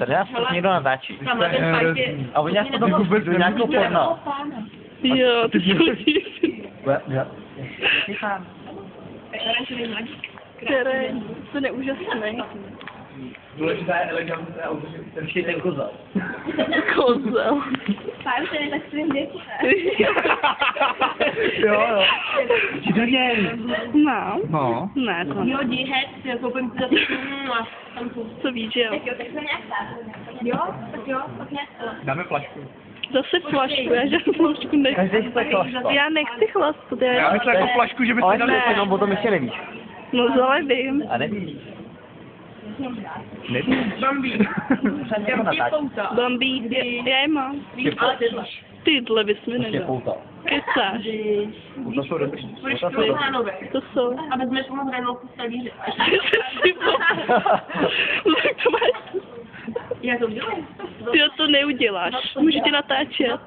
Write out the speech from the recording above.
Tady nás prostě někdo natáčí. A oni nás potom vůbec do nějakého porna. Jo, ty chodíš. Terénčový to je úžasný. Důležitá je elegantná, určitě ten kozel. Kozel. Pár se tak svým děti. Jo. Či do něj. No. No. Ne, to ne. Jo, díhet, koupím si zase a tam tu. To víš, jo. Tak jo, tak jsem nějak jo, tak nějak to. Dáme flašku. Zase flašku, já žádnou flašku nechci. Každý chce flašku. Já nechci chlast, Já myslím jako flašku, že by Ale se ne, dali... no, potom ještě nevíš. No zalevím. A nevíš. Bambí. Jsem jako natáčí. Bambí, já je mám. Ale ty zlaš. Tyhle bys mi Ještě nedal. pouta. Kecáš. To jsou dobrý. Budeš To jsou dobrý. Hánové. To jsou. A vezmeš mu hranolku z talíře. Tak to máš. Já to udělám. Ty to neuděláš. Můžu tě natáčet.